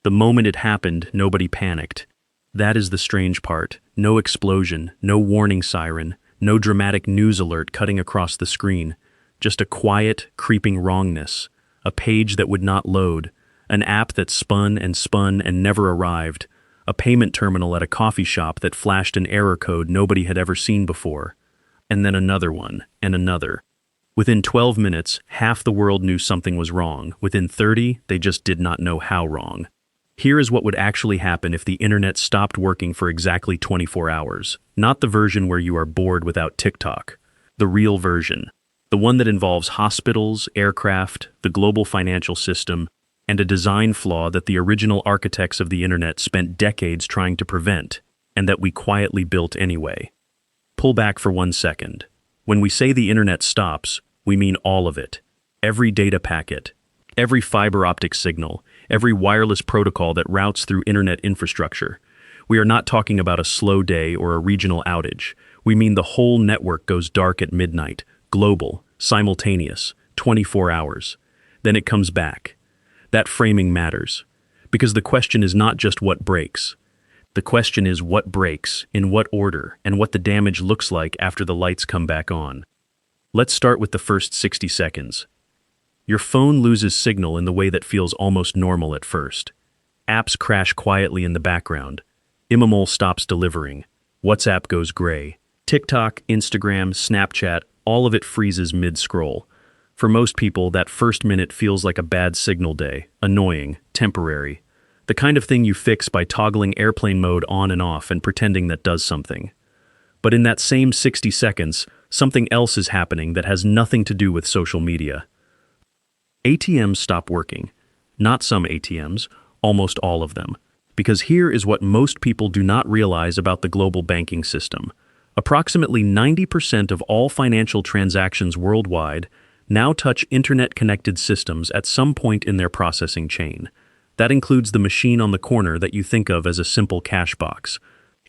The moment it happened, nobody panicked. That is the strange part. No explosion, no warning siren, no dramatic news alert cutting across the screen. Just a quiet, creeping wrongness. A page that would not load. An app that spun and never arrived. A payment terminal at a coffee shop that flashed an error code nobody had ever seen before. And then another one, and another. Within 12 minutes, half the world knew something was wrong. Within 30, they just did not know how wrong. Here is what would actually happen if the internet stopped working for exactly 24 hours. Not the version where you are bored without TikTok. The real version. The one that involves hospitals, aircraft, the global financial system, and a design flaw that the original architects of the internet spent decades trying to prevent, and that we quietly built anyway. Pull back for 1 second. When we say the internet stops, we mean all of it. Every data packet, every fiber optic signal, every wireless protocol that routes through internet infrastructure. We are not talking about a slow day or a regional outage. We mean the whole network goes dark at midnight, global, simultaneous, 24 hours. Then it comes back. That framing matters, because the question is not just what breaks. The question is what breaks, in what order, and what the damage looks like after the lights come back on. Let's start with the first 60 seconds. Your phone loses signal in the way that feels almost normal at first. Apps crash quietly in the background. Imamol stops delivering. WhatsApp goes gray. TikTok, Instagram, Snapchat, all of it freezes mid-scroll. For most people, that first minute feels like a bad signal day, annoying, temporary. The kind of thing you fix by toggling airplane mode on and off and pretending that does something. But in that same 60 seconds, something else is happening that has nothing to do with social media. ATMs stop working. Not some ATMs, almost all of them. Because here is what most people do not realize about the global banking system. Approximately 90% of all financial transactions worldwide now touch internet-connected systems at some point in their processing chain. That includes the machine on the corner that you think of as a simple cash box.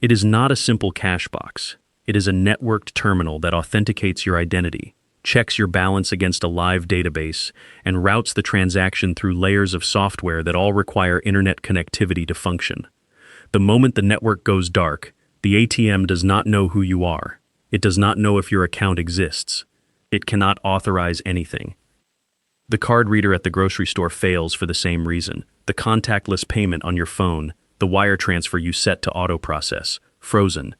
It is not a simple cash box. It is a networked terminal that authenticates your identity, checks your balance against a live database, and routes the transaction through layers of software that all require internet connectivity to function. The moment the network goes dark, the ATM does not know who you are. It does not know if your account exists. It cannot authorize anything. The card reader at the grocery store fails for the same reason. The contactless payment on your phone, the wire transfer you set to auto-process, frozen.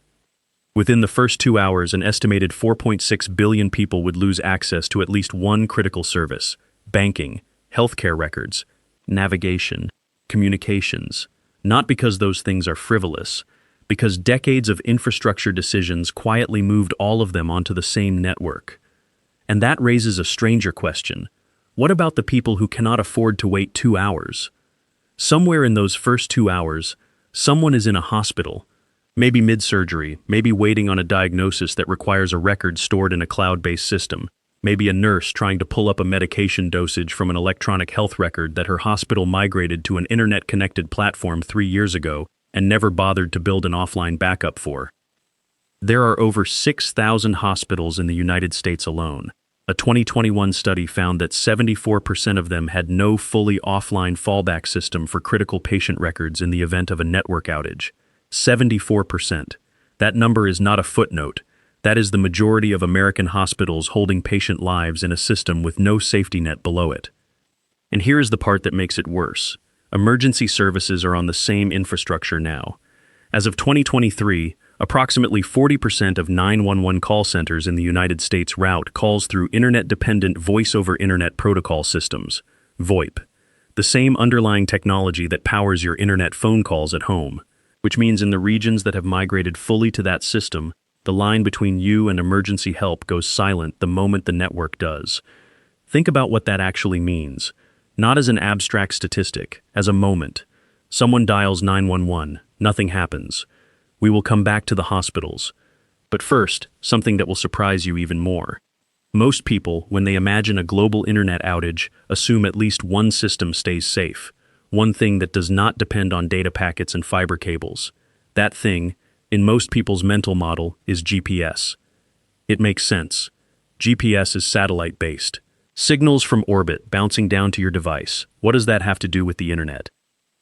Within the first 2 hours, an estimated 4.6 billion people would lose access to at least one critical service: banking, healthcare records, navigation, communications. Not because those things are frivolous, because decades of infrastructure decisions quietly moved all of them onto the same network. And that raises a stranger question. What about the people who cannot afford to wait 2 hours? Somewhere in those first 2 hours, someone is in a hospital, maybe mid-surgery, maybe waiting on a diagnosis that requires a record stored in a cloud-based system, maybe a nurse trying to pull up a medication dosage from an electronic health record that her hospital migrated to an internet-connected platform 3 years ago and never bothered to build an offline backup for. There are over 6,000 hospitals in the United States alone. A 2021 study found that 74% of them had no fully offline fallback system for critical patient records in the event of a network outage. 74%. That number is not a footnote. That is the majority of American hospitals holding patient lives in a system with no safety net below it. And here is the part that makes it worse. Emergency services are on the same infrastructure now. As of 2023, approximately 40% of 911 call centers in the United States route calls through internet-dependent voice-over internet protocol systems, VoIP, the same underlying technology that powers your internet phone calls at home, which means in the regions that have migrated fully to that system, the line between you and emergency help goes silent the moment the network does. Think about what that actually means, not as an abstract statistic, as a moment. Someone dials 911, nothing happens. We will come back to the hospitals. But first, something that will surprise you even more. Most people, when they imagine a global internet outage, assume at least one system stays safe, one thing that does not depend on data packets and fiber cables. That thing, in most people's mental model, is GPS. It makes sense. GPS is satellite-based. Signals from orbit bouncing down to your device. What does that have to do with the internet?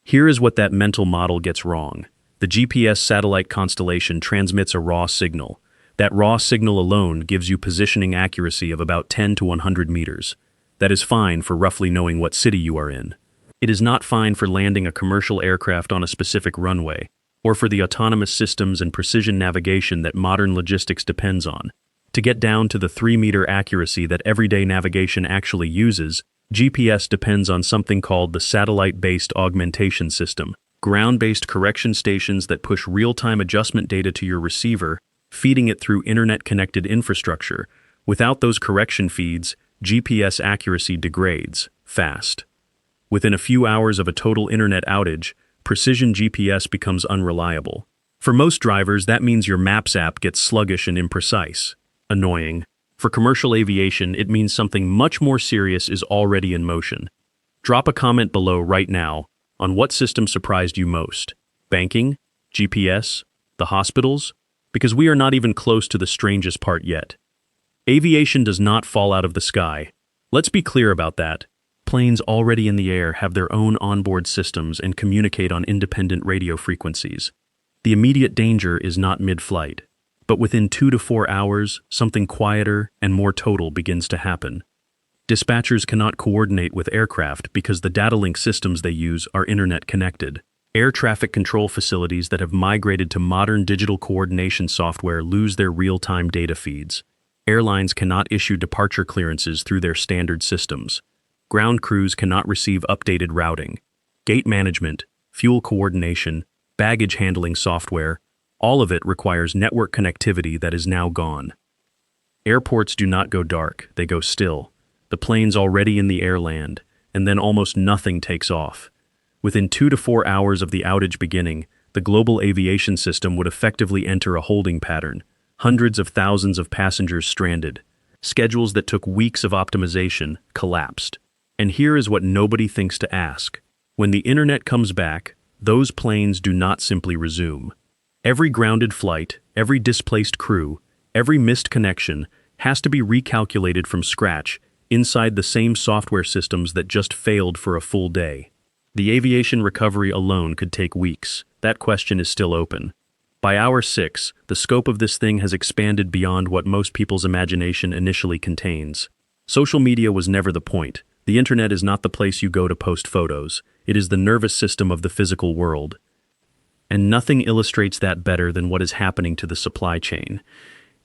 Here is what that mental model gets wrong. The GPS satellite constellation transmits a raw signal. That raw signal alone gives you positioning accuracy of about 10 to 100 meters. That is fine for roughly knowing what city you are in. It is not fine for landing a commercial aircraft on a specific runway, or for the autonomous systems and precision navigation that modern logistics depends on. To get down to the 3-meter accuracy that everyday navigation actually uses, GPS depends on something called the satellite-based augmentation system, ground-based correction stations that push real-time adjustment data to your receiver, feeding it through internet-connected infrastructure. Without those correction feeds, GPS accuracy degrades fast. Within a few hours of a total internet outage, precision GPS becomes unreliable. For most drivers, that means your Maps app gets sluggish and imprecise. Annoying. For commercial aviation, it means something much more serious is already in motion. Drop a comment below right now on what system surprised you most. Banking? GPS? The hospitals? Because we are not even close to the strangest part yet. Aviation does not fall out of the sky. Let's be clear about that. Planes already in the air have their own onboard systems and communicate on independent radio frequencies. The immediate danger is not mid-flight, but within 2 to 4 hours, something quieter and more total begins to happen. Dispatchers cannot coordinate with aircraft because the data link systems they use are internet connected. Air traffic control facilities that have migrated to modern digital coordination software lose their real-time data feeds. Airlines cannot issue departure clearances through their standard systems. Ground crews cannot receive updated routing. Gate management, fuel coordination, baggage handling software, all of it requires network connectivity that is now gone. Airports do not go dark, they go still. The planes already in the air land, and then almost nothing takes off. Within 2 to 4 hours of the outage beginning, the global aviation system would effectively enter a holding pattern. Hundreds of thousands of passengers stranded. Schedules that took weeks of optimization collapsed. And here is what nobody thinks to ask. When the internet comes back, those planes do not simply resume. Every grounded flight, every displaced crew, every missed connection has to be recalculated from scratch inside the same software systems that just failed for a full day. The aviation recovery alone could take weeks. That question is still open. By hour 6, the scope of this thing has expanded beyond what most people's imagination initially contains. Social media was never the point. The internet is not the place you go to post photos. It is the nervous system of the physical world. And nothing illustrates that better than what is happening to the supply chain.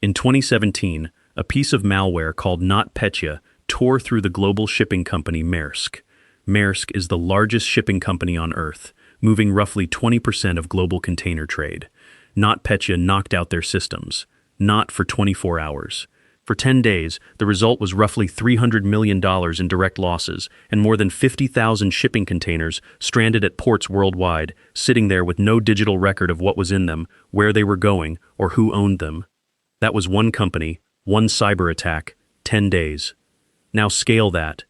In 2017, a piece of malware called NotPetya tore through the global shipping company Maersk. Maersk is the largest shipping company on Earth, moving roughly 20% of global container trade. NotPetya knocked out their systems. Not for 24 hours. For 10 days, the result was roughly $300 million in direct losses and more than 50,000 shipping containers stranded at ports worldwide, sitting there with no digital record of what was in them, where they were going, or who owned them. That was one company, one cyber attack, 10 days. Now scale that.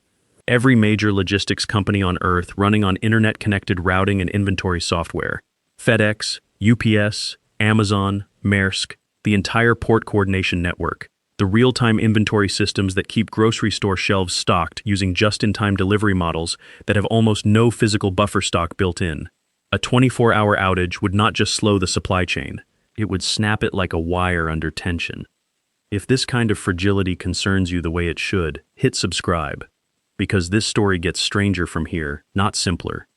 Every major logistics company on Earth running on internet-connected routing and inventory software. FedEx, UPS, Amazon, Maersk, the entire port coordination network. The real-time inventory systems that keep grocery store shelves stocked using just-in-time delivery models that have almost no physical buffer stock built in. A 24-hour outage would not just slow the supply chain, it would snap it like a wire under tension. If this kind of fragility concerns you the way it should, hit subscribe, because this story gets stranger from here, not simpler.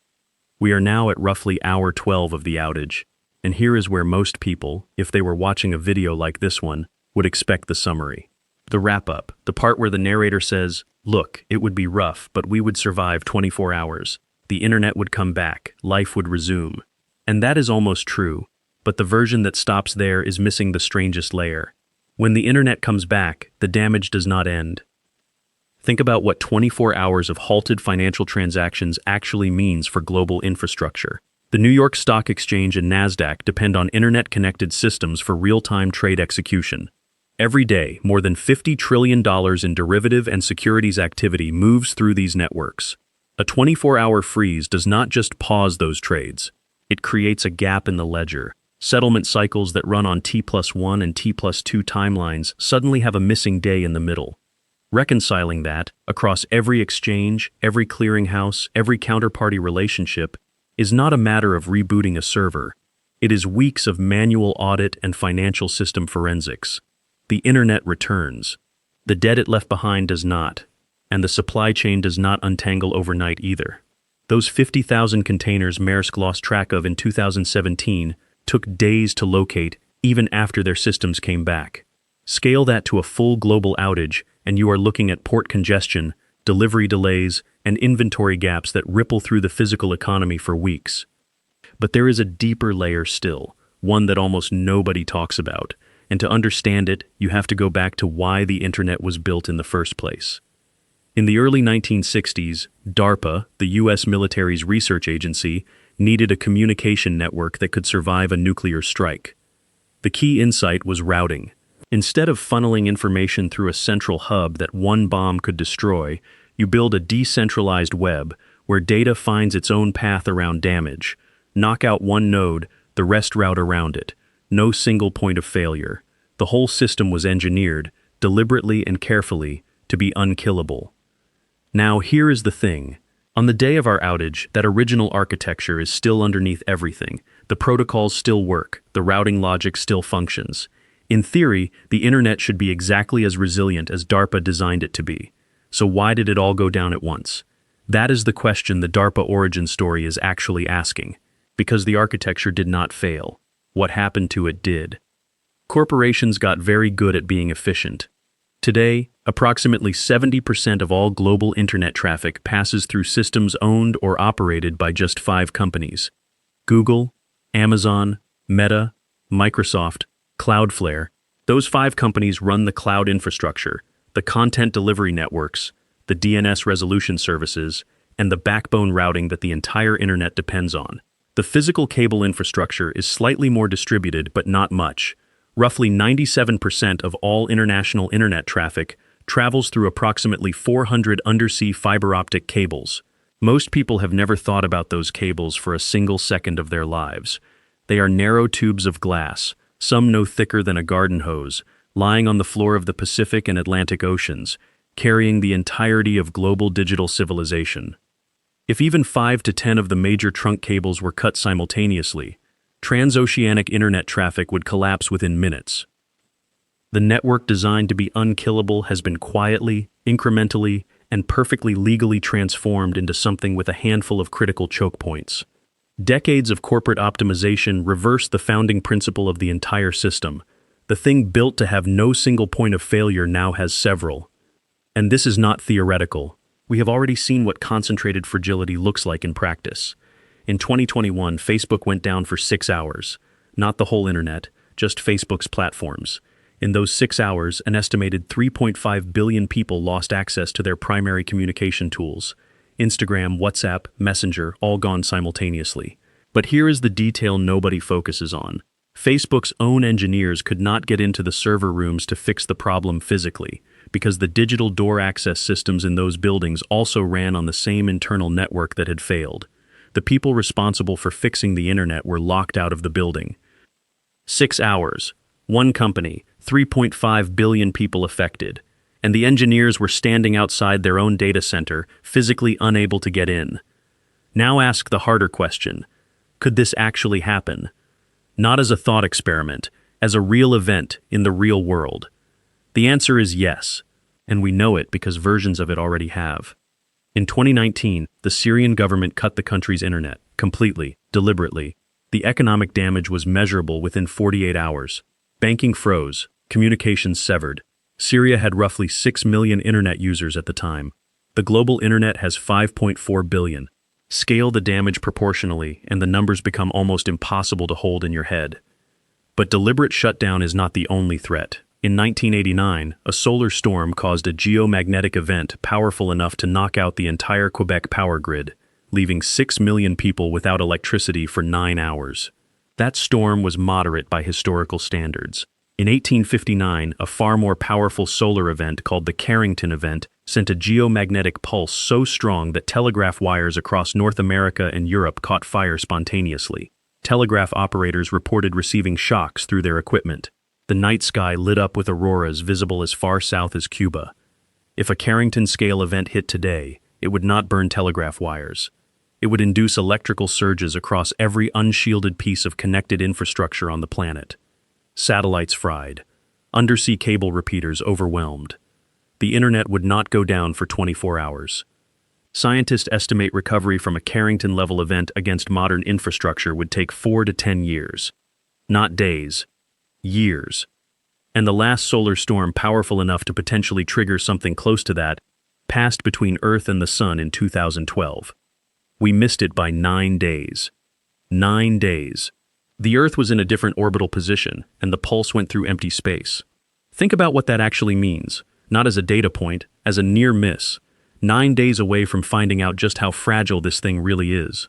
We are now at roughly hour 12 of the outage, and here is where most people, if they were watching a video like this one, would expect the summary. The wrap-up, the part where the narrator says, "Look, it would be rough, but we would survive 24 hours. The internet would come back, life would resume." And that is almost true, but the version that stops there is missing the strangest layer. When the internet comes back, the damage does not end. Think about what 24 hours of halted financial transactions actually means for global infrastructure. The New York Stock Exchange and NASDAQ depend on internet-connected systems for real-time trade execution. Every day, more than $50 trillion in derivative and securities activity moves through these networks. A 24-hour freeze does not just pause those trades. It creates a gap in the ledger. Settlement cycles that run on T+1 and T+2 timelines suddenly have a missing day in the middle. Reconciling that, across every exchange, every clearinghouse, every counterparty relationship, is not a matter of rebooting a server. It is weeks of manual audit and financial system forensics. The internet returns. The debt it left behind does not, and the supply chain does not untangle overnight either. Those 50,000 containers Maersk lost track of in 2017 took days to locate even after their systems came back. Scale that to a full global outage, and you are looking at port congestion, delivery delays, and inventory gaps that ripple through the physical economy for weeks. But there is a deeper layer still, one that almost nobody talks about, and to understand it, you have to go back to why the internet was built in the first place. In the early 1960s, DARPA, the US military's research agency, needed a communication network that could survive a nuclear strike. The key insight was routing. Instead of funneling information through a central hub that one bomb could destroy, you build a decentralized web where data finds its own path around damage. Knock out one node, the rest route around it. No single point of failure. The whole system was engineered, deliberately and carefully, to be unkillable. Now here is the thing. On the day of our outage, that original architecture is still underneath everything. The protocols still work, the routing logic still functions. In theory, the internet should be exactly as resilient as DARPA designed it to be. So why did it all go down at once? That is the question the DARPA origin story is actually asking. Because the architecture did not fail. What happened to it did. Corporations got very good at being efficient. Today, approximately 70% of all global internet traffic passes through systems owned or operated by just 5 companies. Google, Amazon, Meta, Microsoft, Cloudflare. Those 5 companies run the cloud infrastructure, the content delivery networks, the DNS resolution services, and the backbone routing that the entire internet depends on. The physical cable infrastructure is slightly more distributed, but not much. Roughly 97% of all international internet traffic travels through approximately 400 undersea fiber optic cables. Most people have never thought about those cables for a single second of their lives. They are narrow tubes of glass, some no thicker than a garden hose, lying on the floor of the Pacific and Atlantic Oceans, carrying the entirety of global digital civilization. If even 5 to 10 of the major trunk cables were cut simultaneously, transoceanic internet traffic would collapse within minutes. The network designed to be unkillable has been quietly, incrementally, and perfectly legally transformed into something with a handful of critical choke points. Decades of corporate optimization reversed the founding principle of the entire system. The thing built to have no single point of failure now has several. And this is not theoretical. We have already seen what concentrated fragility looks like in practice. In 2021, Facebook went down for 6 hours. Not the whole internet, just Facebook's platforms. In those 6 hours, an estimated 3.5 billion people lost access to their primary communication tools. Instagram, WhatsApp, Messenger, all gone simultaneously. But here is the detail nobody focuses on. Facebook's own engineers could not get into the server rooms to fix the problem physically, because the digital door access systems in those buildings also ran on the same internal network that had failed. The people responsible for fixing the internet were locked out of the building. 6 hours. One company, 3.5 billion people affected. And the engineers were standing outside their own data center, physically unable to get in. Now ask the harder question. Could this actually happen? Not as a thought experiment, as a real event in the real world. The answer is yes, and we know it because versions of it already have. In 2019, the Syrian government cut the country's internet, completely, deliberately. The economic damage was measurable within 48 hours. Banking froze, communications severed. Syria had roughly 6 million internet users at the time. The global internet has 5.4 billion. Scale the damage proportionally, and the numbers become almost impossible to hold in your head. But deliberate shutdown is not the only threat. In 1989, a solar storm caused a geomagnetic event powerful enough to knock out the entire Quebec power grid, leaving 6 million people without electricity for 9 hours. That storm was moderate by historical standards. In 1859, a far more powerful solar event called the Carrington event sent a geomagnetic pulse so strong that telegraph wires across North America and Europe caught fire spontaneously. Telegraph operators reported receiving shocks through their equipment. The night sky lit up with auroras visible as far south as Cuba. If a Carrington-scale event hit today, it would not burn telegraph wires. It would induce electrical surges across every unshielded piece of connected infrastructure on the planet. Satellites fried. Undersea cable repeaters overwhelmed. The internet would not go down for 24 hours. Scientists estimate recovery from a Carrington-level event against modern infrastructure would take 4 to 10 years. Not days. Years. And the last solar storm powerful enough to potentially trigger something close to that passed between Earth and the Sun in 2012. We missed it by 9 days. 9 days. The Earth was in a different orbital position, and the pulse went through empty space. Think about what that actually means, not as a data point, as a near miss. 9 days away from finding out just how fragile this thing really is.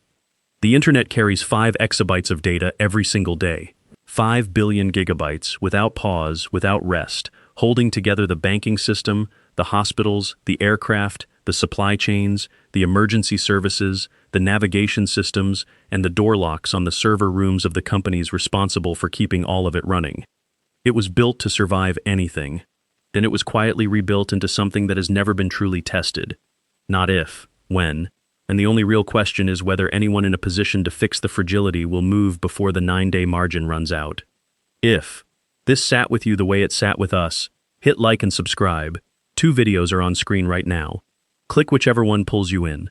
The internet carries 5 exabytes of data every single day. 5 billion gigabytes, without pause, without rest, holding together the banking system, the hospitals, the aircraft, the supply chains, the emergency services, the navigation systems, and the door locks on the server rooms of the companies responsible for keeping all of it running. It was built to survive anything. Then it was quietly rebuilt into something that has never been truly tested. Not if, when. And the only real question is whether anyone in a position to fix the fragility will move before the 9-day margin runs out. If this sat with you the way it sat with us, hit like and subscribe. 2 videos are on screen right now. Click whichever one pulls you in.